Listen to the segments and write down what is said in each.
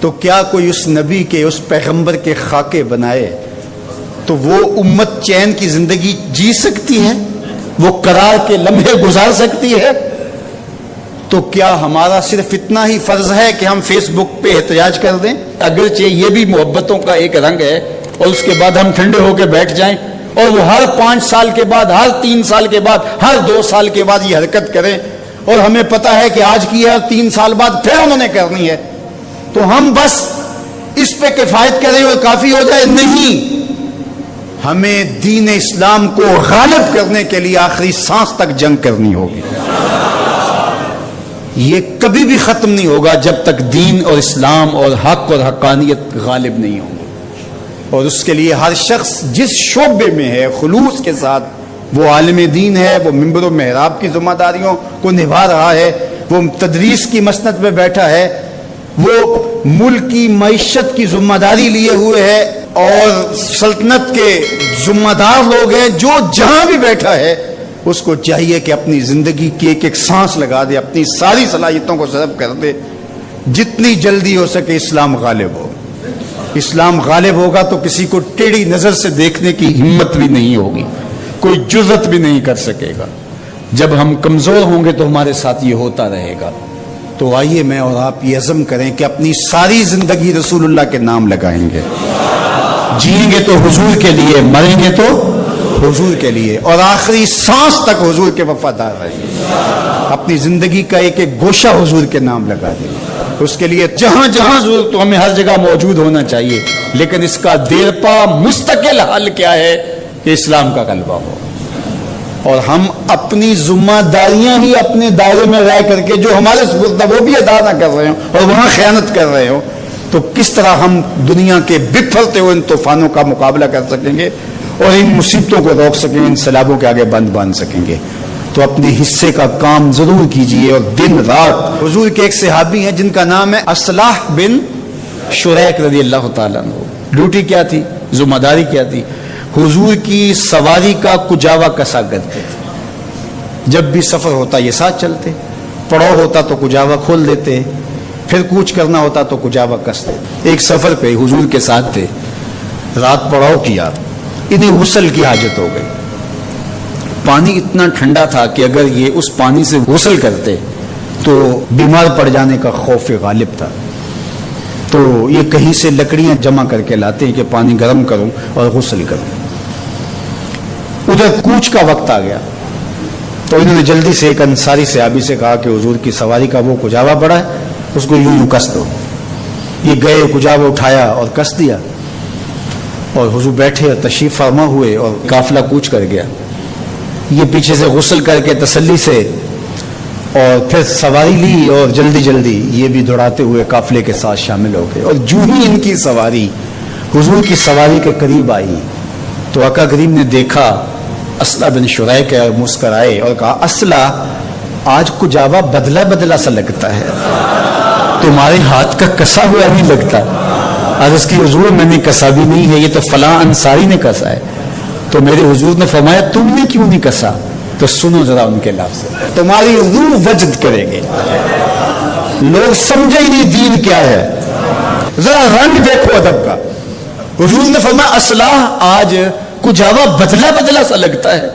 تو کیا کوئی اس نبی کے اس پیغمبر کے خاکے بنائے تو وہ امت چین کی زندگی جی سکتی ہے؟ وہ قرار کے لمحے گزار سکتی ہے؟ تو کیا ہمارا صرف اتنا ہی فرض ہے کہ ہم فیس بک پہ احتجاج کر دیں؟ اگرچہ یہ بھی محبتوں کا ایک رنگ ہے، اور اس کے بعد ہم ٹھنڈے ہو کے بیٹھ جائیں اور وہ ہر 5 سال کے بعد، ہر 3 سال کے بعد، ہر 2 سال کے بعد یہ حرکت کریں، اور ہمیں پتا ہے کہ آج کی ہے اور 3 سال بعد پھر انہوں نے کرنی ہے، تو ہم بس اس پہ کفایت کریں اور کافی ہو جائے؟ نہیں، ہمیں دین اسلام کو غالب کرنے کے لیے آخری سانس تک جنگ کرنی ہوگی۔ یہ کبھی بھی ختم نہیں ہوگا جب تک دین اور اسلام اور حق اور حقانیت غالب نہیں ہوں گے، اور اس کے لیے ہر شخص جس شعبے میں ہے خلوص کے ساتھ، وہ عالم دین ہے، وہ منبر و محراب کی ذمہ داریوں کو نبھا رہا ہے، وہ تدریس کی مسند پہ بیٹھا ہے، وہ ملک کی معیشت کی ذمہ داری لیے ہوئے ہے، اور سلطنت کے ذمہ دار لوگ ہیں، جو جہاں بھی بیٹھا ہے اس کو چاہیے کہ اپنی زندگی کی ایک ایک سانس لگا دے، اپنی ساری صلاحیتوں کو صرف کر دے، جتنی جلدی ہو سکے اسلام غالب ہو۔ اسلام غالب ہوگا تو کسی کو ٹیڑھی نظر سے دیکھنے کی ہمت بھی نہیں ہوگی، کوئی جرأت بھی نہیں کر سکے گا۔ جب ہم کمزور ہوں گے تو ہمارے ساتھ یہ ہوتا رہے گا۔ تو آئیے میں اور آپ یہ عزم کریں کہ اپنی ساری زندگی رسول اللہ کے نام لگائیں گے، جئیں گے تو حضور کے لیے، مریں گے تو حضور کے لیے، اور آخری سانس تک حضور کے وفادار رہیں گے۔ اپنی زندگی کا ایک ایک گوشہ حضور کے نام لگا دیں۔ اس کے لیے جہاں جہاں ضرورت تو ہمیں ہر جگہ موجود ہونا چاہیے، لیکن اس کا دیرپا مستقل حل کیا ہے کہ اسلام کا غلبہ ہو، اور ہم اپنی ذمہ داریاں ہی اپنے دائرے میں رہ کر کے جو ہمارے سپرد وہ بھی ادا نہ کر رہے ہوں اور وہاں خیانت کر رہے ہوں، تو کس طرح ہم دنیا کے بکھرتے ہوئے ان طوفانوں کا مقابلہ کر سکیں گے اور ان مصیبتوں کو روک سکیں گے، ان سیلابوں کے آگے بند باندھ سکیں گے؟ تو اپنے حصے کا کام ضرور کیجئے، اور دن رات۔ حضور کے ایک صحابی ہیں جن کا نام ہے اصلاح بن شریک رضی اللہ تعالیٰ عنہ۔ ڈیوٹی کیا تھی؟ ذمہ داری کیا تھی؟ حضور کی سواری کا کجاوا کسا کرتے تھے۔ جب بھی سفر ہوتا یہ ساتھ چلتے، پڑاؤ ہوتا تو کجاوا کھول دیتے، پھر کوچ کرنا ہوتا تو کجاوا کستے۔ ایک سفر پہ حضور کے ساتھ تھے، رات پڑاؤ کیا، انہیں غسل کی حاجت ہو گئی۔ پانی اتنا ٹھنڈا تھا کہ اگر یہ اس پانی سے غسل کرتے تو بیمار پڑ جانے کا خوف غالب تھا، تو یہ کہیں سے لکڑیاں جمع کر کے لاتے ہیں کہ پانی گرم کروں اور غسل کروں۔ ادھر کوچ کا وقت آ گیا تو انہوں نے جلدی سے ایک انصاری صحابی سے کہا کہ حضور کی سواری کا وہ کجاوا بڑا ہے، اس کو یوں کس دو۔ یہ گئے، کجاوا اٹھایا اور کس دیا، اور حضور بیٹھے اور تشریف فرما ہوئے، اور قافلہ کوچ کر گیا۔ یہ پیچھے سے غسل کر کے تسلی سے اور پھر سواری لی، اور جلدی جلدی یہ بھی دوڑاتے ہوئے قافلے کے ساتھ شامل ہو گئے۔ اور جو ہی ان کی سواری حضور کی سواری کے قریب آئی تو آقا کریم نے دیکھا اصلاح بن شریک ہے، اور مسکرائے اور کہا، اصلاح آج کجاوا بدلا بدلا سا لگتا ہے، تمہارے ہاتھ کا کسا ہوا نہیں لگتا۔ عرض کی حضور میں نے کسا بھی نہیں ہے، یہ تو فلاں انصاری نے کسا ہے۔ تو میرے حضور نے فرمایا، تم نے کیوں نہیں کسا؟ تو سنو ذرا ان کے لفظ، تمہاری روح وجد کرے گی، لوگ سمجھے ہی نہیں دین کیا ہے، ذرا رنگ دیکھو ادب کا۔ حضور نے فرمایا، اصلاح آج کجاوا بدلا بدلا سا لگتا ہے۔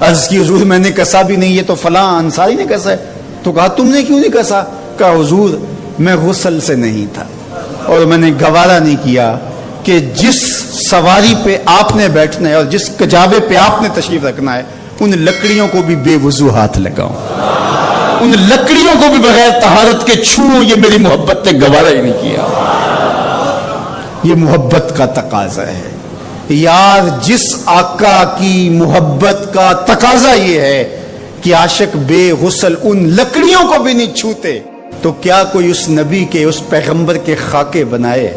عرض کی حضور میں نے کسا بھی نہیں، یہ تو فلاں انصاری نے کسا ہے۔ تو کہا تم نے کیوں نہیں کسا؟ کہا حضور میں غسل سے نہیں تھا، اور میں نے گوارا نہیں کیا کہ جس سواری پہ آپ نے بیٹھنا ہے اور جس کجاوے پہ آپ نے تشریف رکھنا ہے ان لکڑیوں کو بھی بے وضو ہاتھ لگاؤں، ان لکڑیوں کو بھی بغیر طہارت کے چھوؤں، یہ میری محبت نے گوارا ہی نہیں کیا۔ یہ محبت کا تقاضا ہے یار، جس آقا کی محبت کا تقاضا یہ ہے کہ عاشق بے غسل ان لکڑیوں کو بھی نہیں چھوتے، تو کیا کوئی اس نبی کے اس پیغمبر کے خاکے بنائے